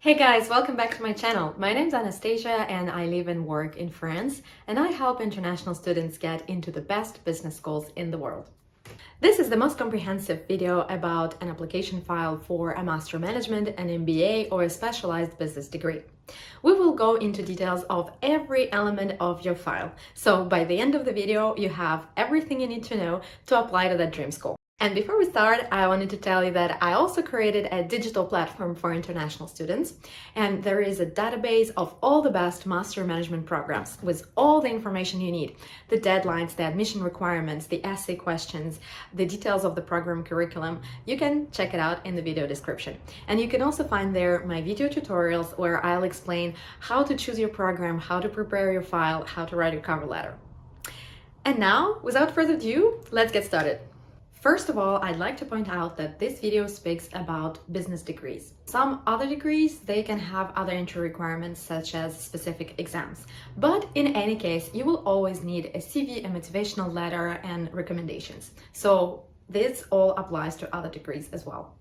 Hey guys, welcome back to my channel. My name's Anastasia and I live and work in France, and I help international students get into the best business schools in the world. This is the most comprehensive video about an application file for a Master Management, an MBA, or a specialized business degree. We will go into details of every element of your file, so by the end of the video you have everything you need to know to apply to that dream school. And before we start, I wanted to tell you that I also created a digital platform for international students, and there is a database of all the best master management programs with all the information you need, the deadlines, the admission requirements, the essay questions, the details of the program curriculum. You can check it out in the video description. And you can also find there my video tutorials where I'll explain how to choose your program, how to prepare your file, how to write your cover letter. And now, without further ado, let's get started. First of all, I'd like to point out that this video speaks about business degrees. Some other degrees, they can have other entry requirements such as specific exams. But in any case, you will always need a CV, a motivational letter, and recommendations. So this all applies to other degrees as well.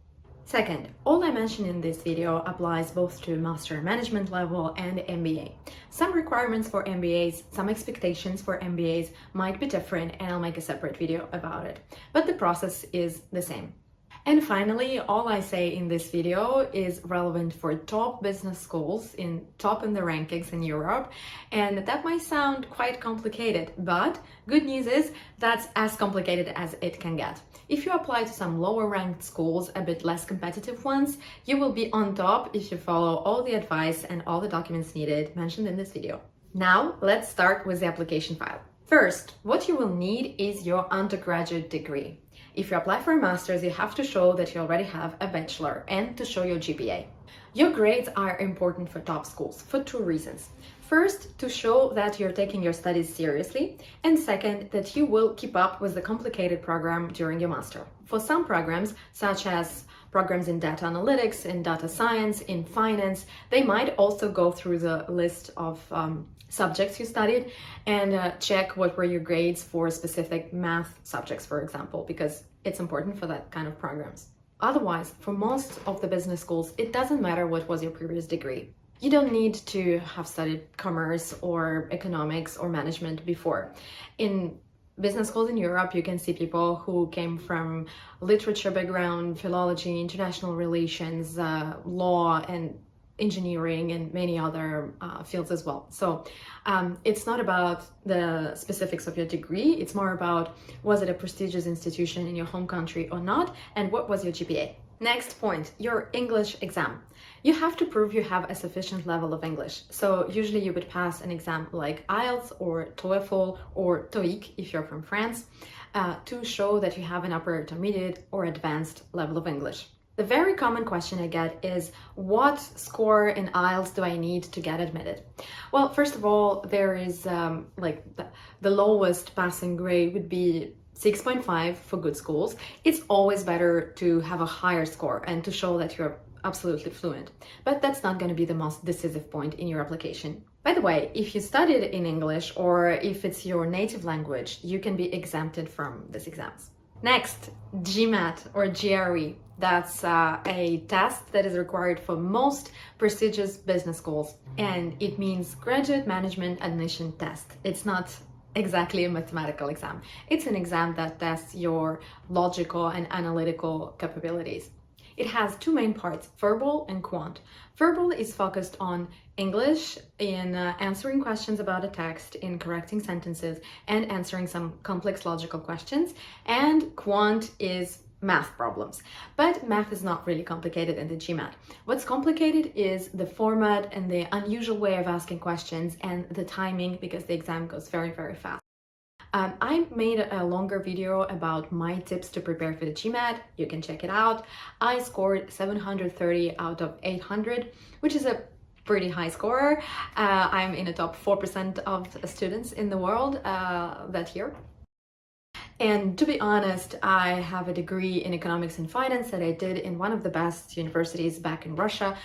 Second, all I mentioned in this video applies both to Master Management level and MBA. Some requirements for MBAs, some expectations for MBAs might be different, and I'll make a separate video about it. But the process is the same. And finally, all I say in this video is relevant for top business schools top in the rankings in Europe. And that might sound quite complicated, but good news is that's as complicated as it can get. If you apply to some lower ranked schools, a bit less competitive ones, you will be on top if you follow all the advice and all the documents needed mentioned in this video. Now, let's start with the application file. First, what you will need is your undergraduate degree. If you apply for a master's, you have to show that you already have a bachelor and to show your GPA. Your grades are important for top schools for two reasons. First, to show that you're taking your studies seriously, and second, that you will keep up with the complicated program during your master. For some programs, such as programs in data analytics, in data science, in finance, they might also go through the list of subjects you studied and check what were your grades for specific math subjects, for example, because it's important for that kind of programs. Otherwise, for most of the business schools, it doesn't matter what was your previous degree. You don't need to have studied commerce or economics or management before. In business schools in Europe, you can see people who came from literature background, philology, international relations, law, and engineering, and many other fields as well. So it's not about the specifics of your degree, it's more about was it a prestigious institution in your home country or not, and what was your GPA. Next point, your English exam. You have to prove you have a sufficient level of English. So usually you would pass an exam like IELTS or TOEFL or TOEIC if you're from France to show that you have an upper intermediate or advanced level of English. The very common question I get is, what score in IELTS do I need to get admitted? Well, first of all, there is the lowest passing grade would be 6.5 for good schools. It's always better to have a higher score and to show that you're absolutely fluent. But that's not going to be the most decisive point in your application. By the way, if you studied in English or if it's your native language, you can be exempted from these exams. Next, GMAT or GRE. That's a test that is required for most prestigious business schools, and it means Graduate Management Admission Test. It's not exactly a mathematical exam. It's an exam that tests your logical and analytical capabilities. It has two main parts, verbal and quant. Verbal is focused on English in answering questions about a text, in correcting sentences, and answering some complex logical questions. And quant is math problems. But math is not really complicated in the GMAT. What's complicated is the format and the unusual way of asking questions and the timing, because the exam goes very, very fast. I made a longer video about my tips to prepare for the GMAT. You can check it out. I scored 730 out of 800, which is a pretty high score. I'm in the top 4% of students in the world that year. And to be honest, I have a degree in economics and finance that I did in one of the best universities back in Russia.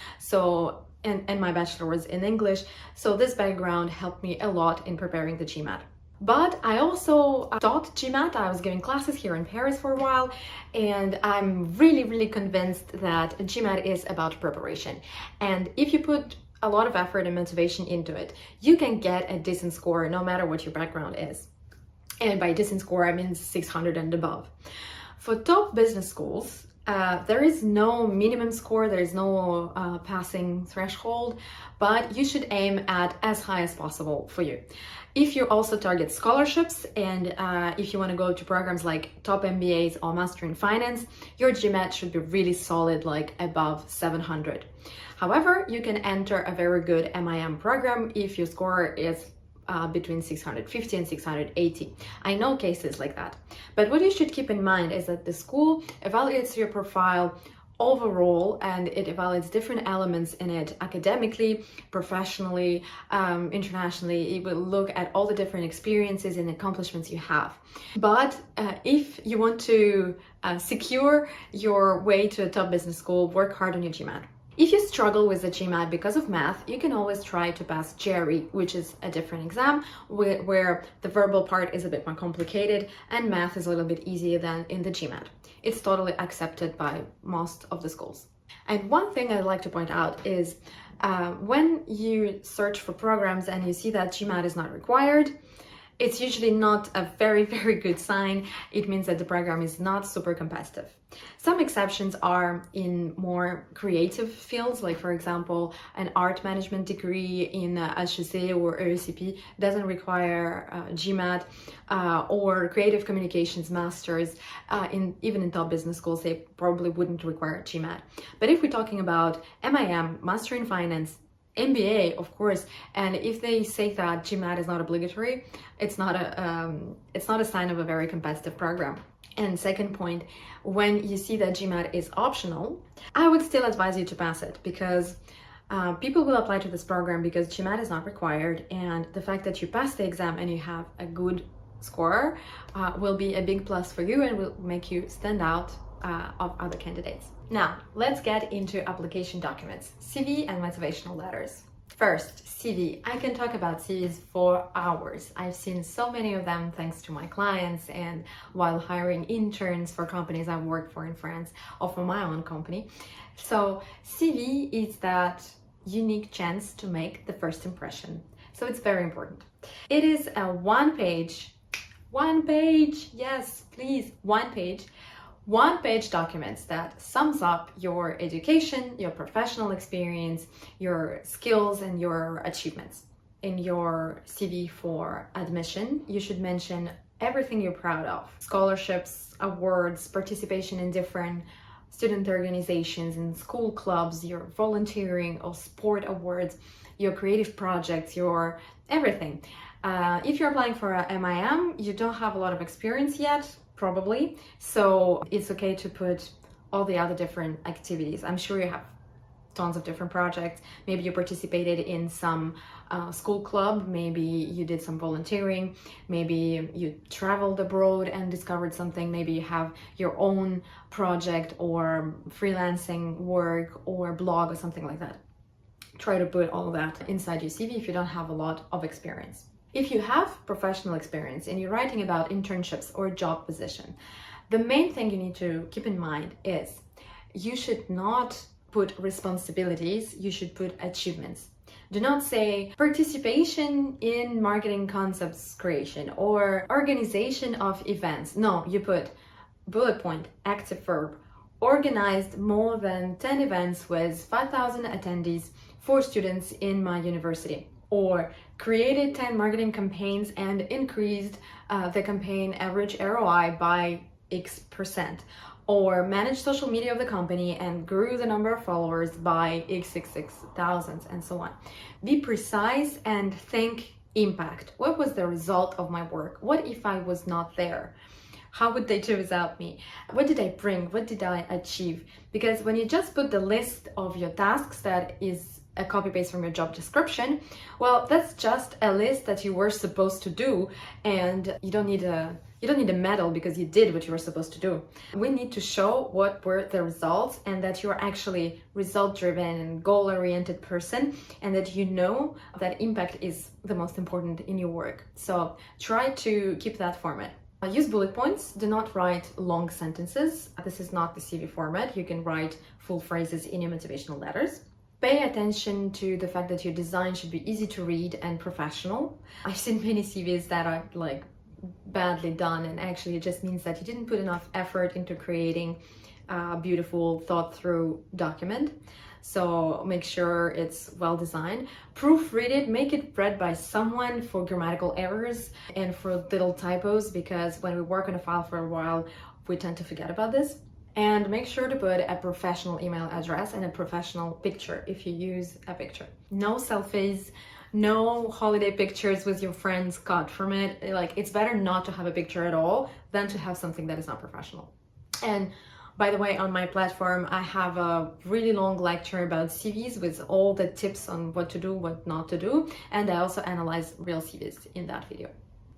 And my bachelor was in English. So this background helped me a lot in preparing the GMAT. But I also taught GMAT. I was giving classes here in Paris for a while, and I'm really convinced that GMAT is about preparation. And if you put a lot of effort and motivation into it, you can get a decent score no matter what your background is. And by decent score, I mean 600 and above. For top business schools, there is no minimum score, there is no passing threshold, but you should aim at as high as possible for you. If you also target scholarships and if you want to go to programs like top MBAs or Master in Finance, your GMAT should be really solid, like above 700. However, you can enter a very good MIM program if your score is between 650 and 680. I know cases like that. But what you should keep in mind is that the school evaluates your profile overall, and it evaluates different elements in it academically, professionally, internationally. It will look at all the different experiences and accomplishments you have. But if you want to secure your way to a top business school, work hard on your GMAT. If you struggle with the GMAT because of math, you can always try to pass GRE, which is a different exam where the verbal part is a bit more complicated and math is a little bit easier than in the GMAT. It's totally accepted by most of the schools. And one thing I'd like to point out is when you search for programs and you see that GMAT is not required, it's usually not a very good sign. It means that the program is not super competitive. Some exceptions are in more creative fields, like for example, an art management degree in HEC or ECP doesn't require GMAT, or creative communications masters, even in top business schools, they probably wouldn't require GMAT. But if we're talking about MIM, Master in Finance, MBA, of course, and if they say that GMAT is not obligatory, it's not a sign of a very competitive program. And second point, when you see that GMAT is optional, I would still advise you to pass it, because people will apply to this program because GMAT is not required, and the fact that you pass the exam and you have a good score will be a big plus for you and will make you stand out of other candidates. Now, let's get into application documents, CV and motivational letters. First, CV. I can talk about CVs for hours. I've seen so many of them thanks to my clients and while hiring interns for companies I've worked for in France or for my own company. So CV is that unique chance to make the first impression. So it's very important. It is a one page, yes, please, one page documents that sums up your education, your professional experience, your skills, and your achievements. In your CV for admission, you should mention everything you're proud of: scholarships, awards, participation in different student organizations and school clubs, your volunteering or sport awards, your creative projects, your everything. If you're applying for a MIM, you don't have a lot of experience yet, probably, so it's okay to put all the other different activities. I'm sure you have tons of different projects. Maybe you participated in some school club, maybe you did some volunteering, maybe you traveled abroad and discovered something, maybe you have your own project or freelancing work or blog or something like that. Try to put all that inside your CV if you don't have a lot of experience. If you have professional experience and you're writing about internships or job position, the main thing you need to keep in mind is you should not put responsibilities, you should put achievements. Do not say participation in marketing concepts creation or organization of events. No, you put bullet point, active verb, organized more than 10 events with 5,000 attendees for students in my university. Or created 10 marketing campaigns and increased the campaign average ROI by X%. Or managed social media of the company and grew the number of followers by XXX thousands, and so on. Be precise and think impact. What was the result of my work? What if I was not there? How would they do without me? What did I bring? What did I achieve? Because when you just put the list of your tasks that is a copy paste from your job description, well, that's just a list that you were supposed to do, and you don't need You don't need a medal because you did what you were supposed to do. We need to show what were the results and that you are actually result-driven and goal-oriented person, and that you know that impact is the most important in your work. So try to keep that format. Use bullet points. Do not write long sentences. This is not the CV format. You can write full phrases in your motivational letters. Pay attention to the fact that your design should be easy to read and professional. I've seen many CVs that are like badly done, and actually it just means that you didn't put enough effort into creating a beautiful, thought through document. So make sure it's well designed. Proofread it, make it read by someone for grammatical errors and for little typos, because when we work on a file for a while, we tend to forget about this. And make sure to put a professional email address and a professional picture if you use a picture. No selfies, no holiday pictures with your friends cut from it. Like, it's better not to have a picture at all than to have something that is not professional. And by the way, on my platform, I have a really long lecture about CVs with all the tips on what to do, what not to do. And I also analyze real CVs in that video.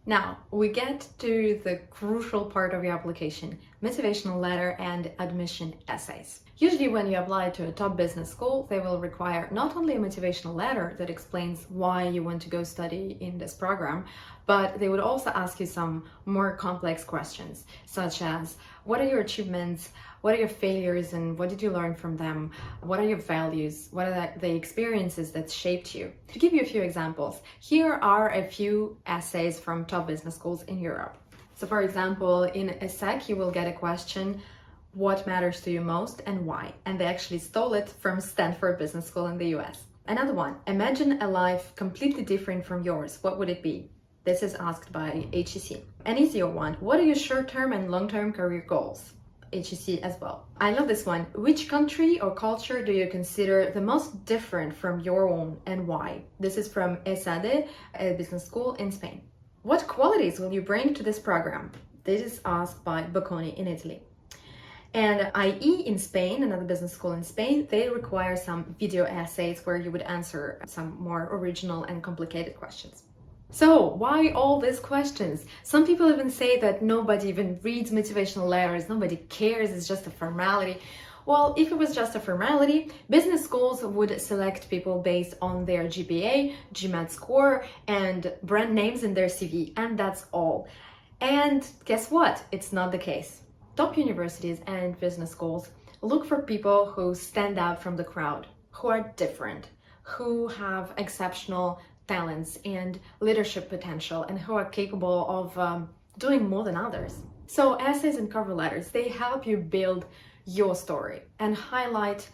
Now, we get to the crucial part of your application, motivational letter and admission essays. Usually when you apply to a top business school, they will require not only a motivational letter that explains why you want to go study in this program, but they would also ask you some more complex questions, such as, what are your achievements? What are your failures and what did you learn from them? What are your values? What are the experiences that shaped you? To give you a few examples, here are a few essays from top business schools in Europe. So for example, in a sec, you will get a question, what matters to you most and why? And they actually stole it from Stanford Business School in the US. Another one, imagine a life completely different from yours. What would it be? This is asked by HEC. An easier one, what are your short-term and long-term career goals? HEC as well. I love this one. Which country or culture do you consider the most different from your own and why? This is from ESADE, a business school in Spain. What qualities will you bring to this program? This is asked by Bocconi in Italy. And IE in Spain, another business school in Spain, they require some video essays where you would answer some more original and complicated questions. So why all these questions? Some people even say that nobody even reads motivational letters, nobody cares, it's just a formality. Well, if it was just a formality, business schools would select people based on their GPA, GMAT score, and brand names in their CV, and that's all. And guess what? It's not the case. Top universities and business schools look for people who stand out from the crowd, who are different, who have exceptional talents and leadership potential, and who are capable of doing more than others. So essays and cover letters, they help you build your story and highlight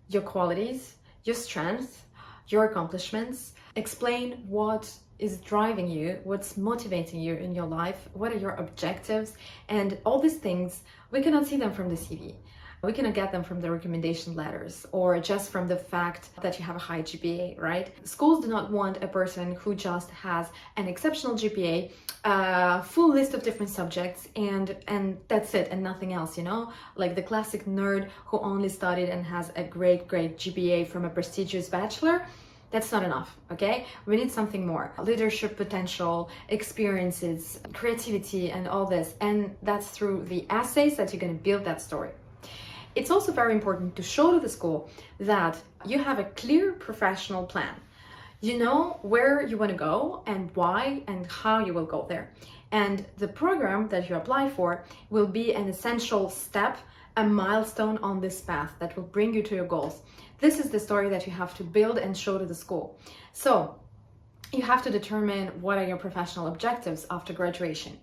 your qualities, your strengths, your accomplishments, explain what is driving you, what's motivating you in your life, what are your objectives, and all these things, we cannot see them from the CV. We cannot get them from the recommendation letters or just from the fact that you have a high GPA, right? Schools do not want a person who just has an exceptional GPA, a full list of different subjects, and that's it and nothing else, you know? Like the classic nerd who only studied and has a great GPA from a prestigious bachelor. That's not enough, okay? We need something more. Leadership potential, experiences, creativity, and all this. And that's through the essays that you're gonna build that story. It's also very important to show to the school that you have a clear professional plan. You know where you want to go and why and how you will go there. And the program that you apply for will be an essential step, a milestone on this path that will bring you to your goals. This is the story that you have to build and show to the school. So you have to determine what are your professional objectives after graduation.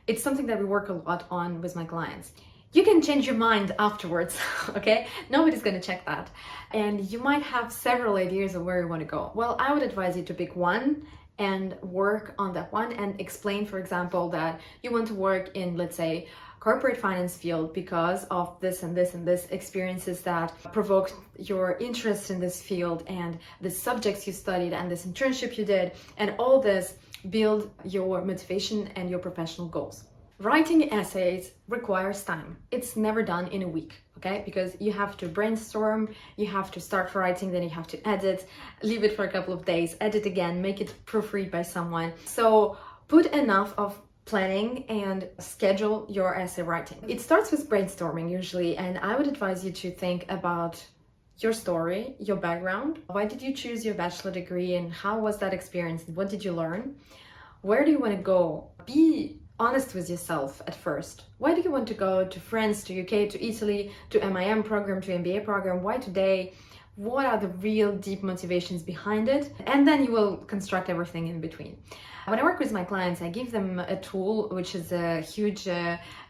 It's something that we work a lot on with my clients. You can change your mind afterwards, okay? Nobody's gonna check that. And you might have several ideas of where you wanna go. Well, I would advise you to pick one and work on that one and explain, for example, that you want to work in, let's say, corporate finance field because of this and this and this experiences that provoked your interest in this field and the subjects you studied and this internship you did, and all this build your motivation and your professional goals. Writing essays requires time. It's never done in a week, okay? Because you have to brainstorm, you have to start writing, then you have to edit, leave it for a couple of days, edit again, make it proofread by someone. So put enough of planning and schedule your essay writing. It starts with brainstorming usually, and I would advise you to think about your story, your background. Why did you choose your bachelor degree and how was that experience? What did you learn? Where do you want to go? Be honest with yourself at first. Why do you want to go to France, to UK, to Italy, to MIM program, to MBA program? Why today? What are the real deep motivations behind it? And then you will construct everything in between. When I work with my clients, I give them a tool, which is a huge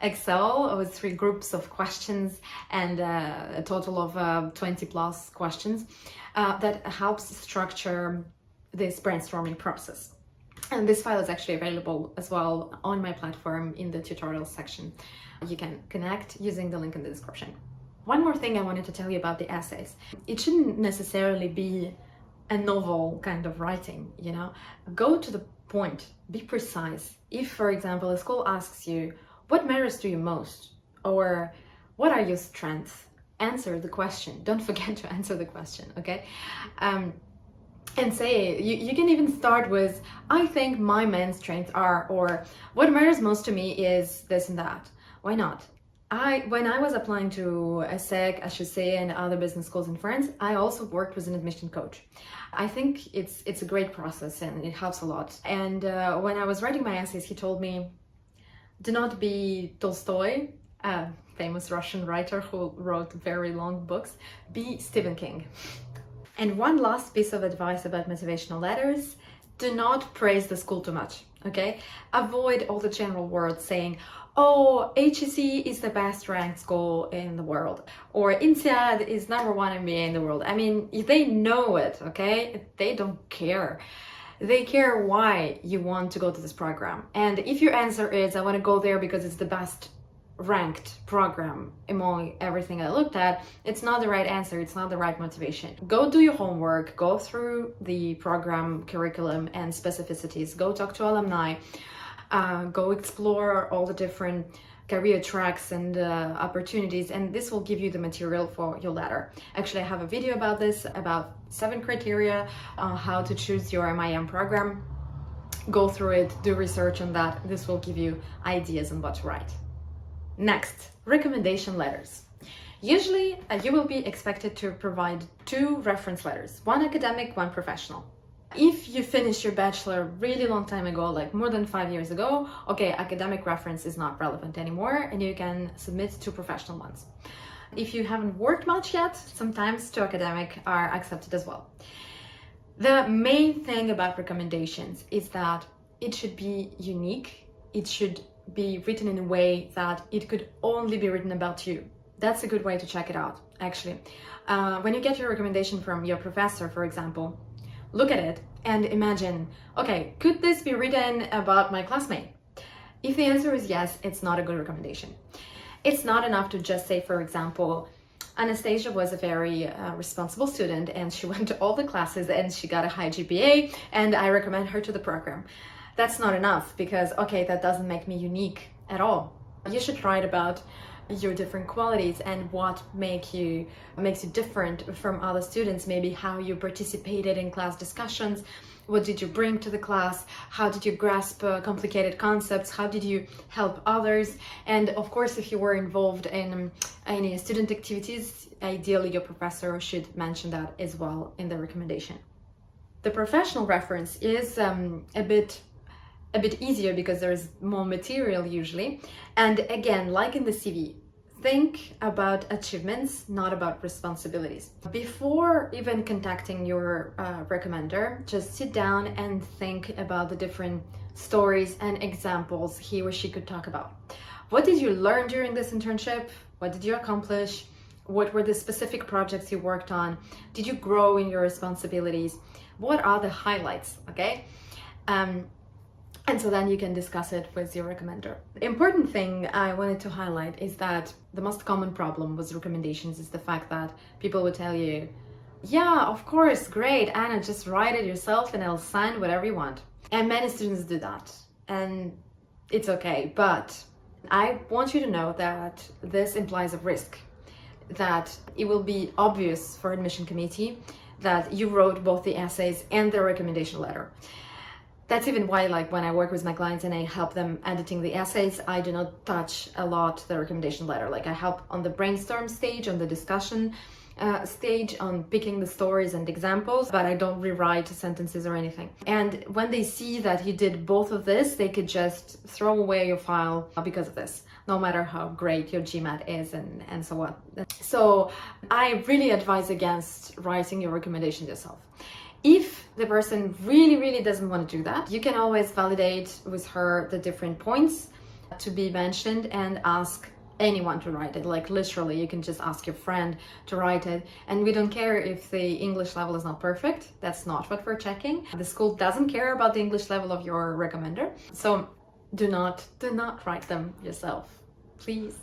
Excel with 3 groups of questions and a total of 20 plus questions that helps structure this brainstorming process. And this file is actually available as well on my platform in the tutorials section. You can connect using the link in the description. One more thing I wanted to tell you about the essays. It shouldn't necessarily be a novel kind of writing, you know? Go to the point, be precise. If, for example, a school asks you, what matters to you most? Or what are your strengths? Answer the question. Don't forget to answer the question, okay? And say, you can even start with, I think my main strengths are, or what matters most to me is this and that. Why not? When I was applying to ESSEC, HEC, and other business schools in France, I also worked with an admission coach. I think it's a great process and it helps a lot. And when I was writing my essays, he told me, do not be Tolstoy, a famous Russian writer who wrote very long books, be Stephen King. And one last piece of advice about motivational letters, do not praise the school too much, okay? Avoid all the general words saying, oh, HEC is the best ranked school in the world, or INSEAD is #1 MBA in the world. I mean, they know it, okay? They don't care. They care why you want to go to this program. And if your answer is, I want to go there because it's the best ranked program among everything I looked at, it's not the right answer, it's not the right motivation. Go do your homework, go through the program curriculum and specificities, go talk to alumni, go explore all the different career tracks and opportunities, and this will give you the material for your letter. Actually, I have a video about this, about 7 criteria on how to choose your MIM program. Go through it, do research on that. This will give you ideas on what to write. Next, recommendation letters. Usually, you will be expected to provide 2 reference letters, one academic, one professional. If you finished your bachelor really long time ago, like more than 5 years ago, okay, academic reference is not relevant anymore and you can submit 2 professional ones. If you haven't worked much yet, sometimes 2 academic are accepted as well. The main thing about recommendations is that it should be unique. It should be written in a way that it could only be written about you. That's a good way to check it out, actually. When you get your recommendation from your professor, for example, look at it and imagine, okay, could this be written about my classmate? If the answer is yes, it's not a good recommendation. It's not enough to just say, for example, Anastasia was a very responsible student and she went to all the classes and she got a high GPA and I recommend her to the program. That's not enough because, okay, that doesn't make me unique at all. You should write about your different qualities and what makes you different from other students, maybe how you participated in class discussions, what did you bring to the class, how did you grasp complicated concepts, how did you help others, and of course if you were involved in any student activities, ideally your professor should mention that as well in the recommendation. The professional reference is a bit easier because there's more material usually. And again, like in the CV, think about achievements, not about responsibilities. Before even contacting your recommender, just sit down and think about the different stories and examples he or she could talk about. What did you learn during this internship? What did you accomplish? What were the specific projects you worked on? Did you grow in your responsibilities? What are the highlights, okay? And so then you can discuss it with your recommender. The important thing I wanted to highlight is that the most common problem with recommendations is the fact that people will tell you, yeah, of course, great, Anna, just write it yourself and I'll sign whatever you want. And many students do that, and it's okay, but I want you to know that this implies a risk, that it will be obvious for admission committee that you wrote both the essays and the recommendation letter. That's even why, like, when I work with my clients and I help them editing the essays, I do not touch a lot the recommendation letter. Like, I help on the brainstorm stage, on the discussion stage, on picking the stories and examples, but I don't rewrite sentences or anything. And when they see that you did both of this, they could just throw away your file because of this, no matter how great your GMAT is and so on. So I really advise against writing your recommendations yourself. If the person really doesn't want to do that, you can always validate with her the different points to be mentioned and ask anyone to write it. Like, literally, you can just ask your friend to write it. And we don't care if the English level is not perfect. That's not what we're checking. The school doesn't care about the English level of your recommender. So do not write them yourself, please.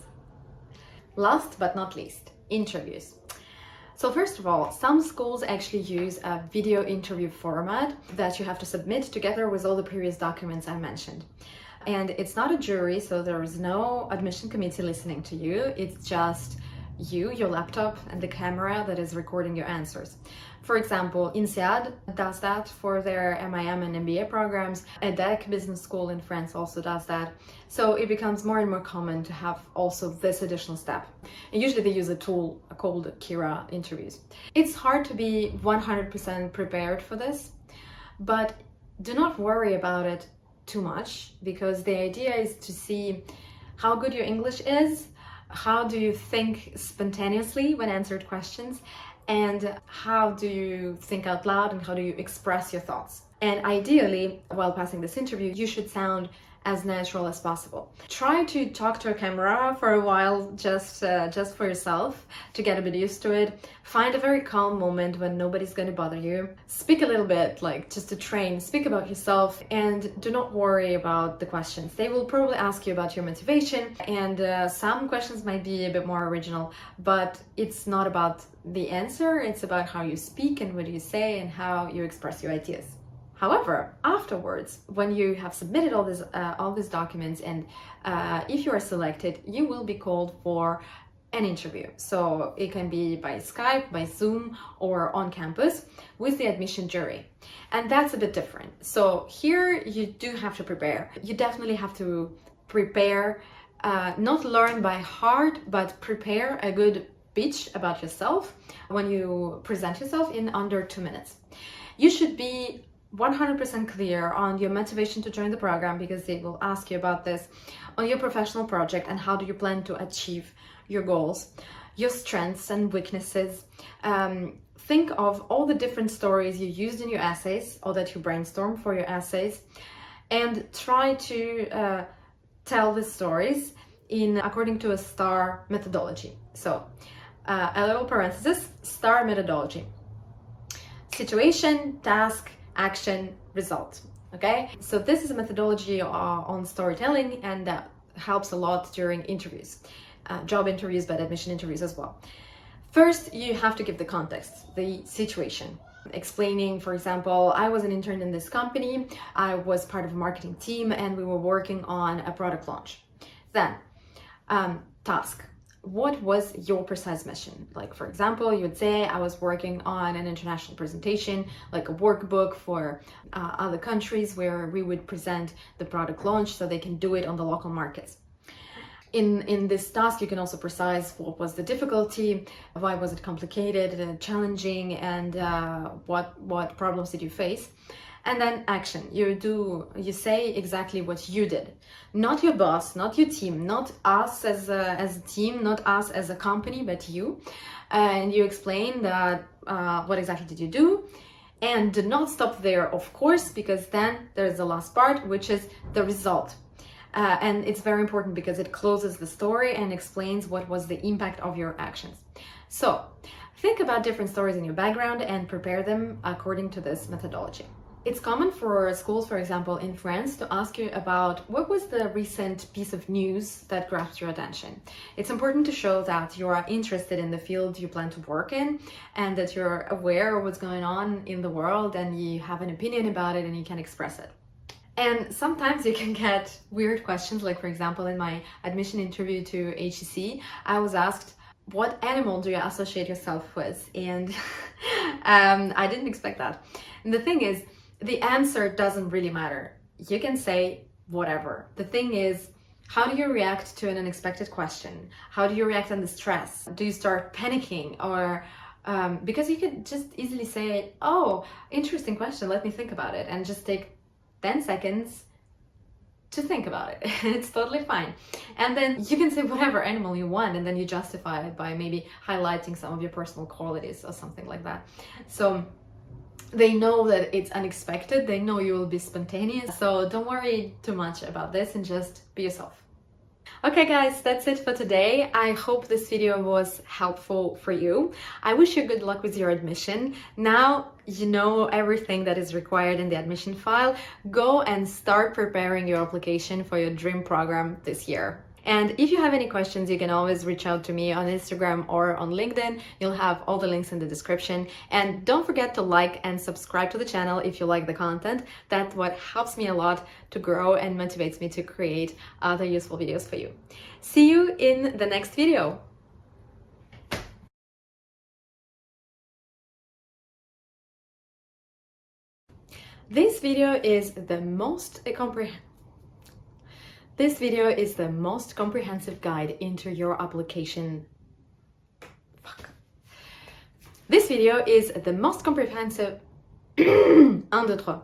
Last but not least, interviews. So first of all, some schools actually use a video interview format that you have to submit together with all the previous documents I mentioned. And it's not a jury, so there is no admission committee listening to you. It's just you, your laptop, and the camera that is recording your answers. For example, INSEAD does that for their MIM and MBA programs. EDEC Business School in France also does that. So it becomes more and more common to have also this additional step. And usually they use a tool called Kira interviews. It's hard to be 100% prepared for this, but do not worry about it too much, because the idea is to see how good your English is, how do you think spontaneously when answered questions, and how do you think out loud and how do you express your thoughts. And ideally, while passing this interview, you should sound as natural as possible. Try to talk to a camera for a while, just for yourself, to get a bit used to it. Find a very calm moment when nobody's going to bother you. Speak a little bit, like just to train. Speak about yourself, and do not worry about the questions. They will probably ask you about your motivation, and some questions might be a bit more original, but it's not about the answer. It's about how you speak and what you say and how you express your ideas. However, afterwards, when you have submitted all these documents, and if you are selected, you will be called for an interview. So it can be by Skype, by Zoom, or on campus with the admission jury. And that's a bit different. So here you do have to prepare. You definitely have to prepare, not learn by heart, but prepare a good pitch about yourself when you present yourself in under 2 minutes. You should be 100% clear on your motivation to join the program, because they will ask you about this, on your professional project and how do you plan to achieve your goals, your strengths and weaknesses. Think of all the different stories you used in your essays or that you brainstormed for your essays, and try to tell the stories according to a STAR methodology. So a little parenthesis, STAR methodology: situation, task, action, result. Okay, so this is a methodology on storytelling, and that helps a lot during interviews, job interviews, but admission interviews as well. First, you have to give the context, the situation, explaining, for example, I was an intern in this company, I was part of a marketing team, and we were working on a product launch. Then, task. What was your precise mission? Like, for example, you would say, I was working on an international presentation, like a workbook for other countries where we would present the product launch so they can do it on the local markets. In this task, you can also precise what was the difficulty, why was it complicated, challenging, and what problems did you face. And then action. You say exactly what you did, not your boss, not your team, not us as a team, not us as a company, but you. And you explain that what exactly did you do, and do not stop there, of course, because then there's the last part, which is the result. And it's very important because it closes the story and explains what was the impact of your actions. So think about different stories in your background and prepare them according to this methodology. It's common for schools, for example, in France, to ask you about what was the recent piece of news that grabbed your attention. It's important to show that you are interested in the field you plan to work in, and that you're aware of what's going on in the world, and you have an opinion about it and you can express it. And sometimes you can get weird questions, like, for example, in my admission interview to HEC, I was asked, what animal do you associate yourself with? And I didn't expect that. And the thing is, the answer doesn't really matter. You can say whatever. The thing is, how do you react to an unexpected question? How do you react under stress? Do you start panicking? Or because you could just easily say, oh, interesting question, let me think about it, and just take 10 seconds to think about it. It's totally fine. And then you can say whatever animal you want, and then you justify it by maybe highlighting some of your personal qualities or something like that. So they know that it's unexpected, they know you will be spontaneous, so don't worry too much about this and just be yourself. Okay guys, that's it for today. I hope this video was helpful for you. I wish you good luck with your admission. Now you know everything that is required in the admission file. Go and start preparing your application for your dream program this year. And if you have any questions, you can always reach out to me on Instagram or on LinkedIn. You'll have all the links in the description. And don't forget to like and subscribe to the channel if you like the content. That's what helps me a lot to grow and motivates me to create other useful videos for you. See you in the next video. This video is the most comprehensive guide into your application. This video is the most comprehensive. 1, 2, 3.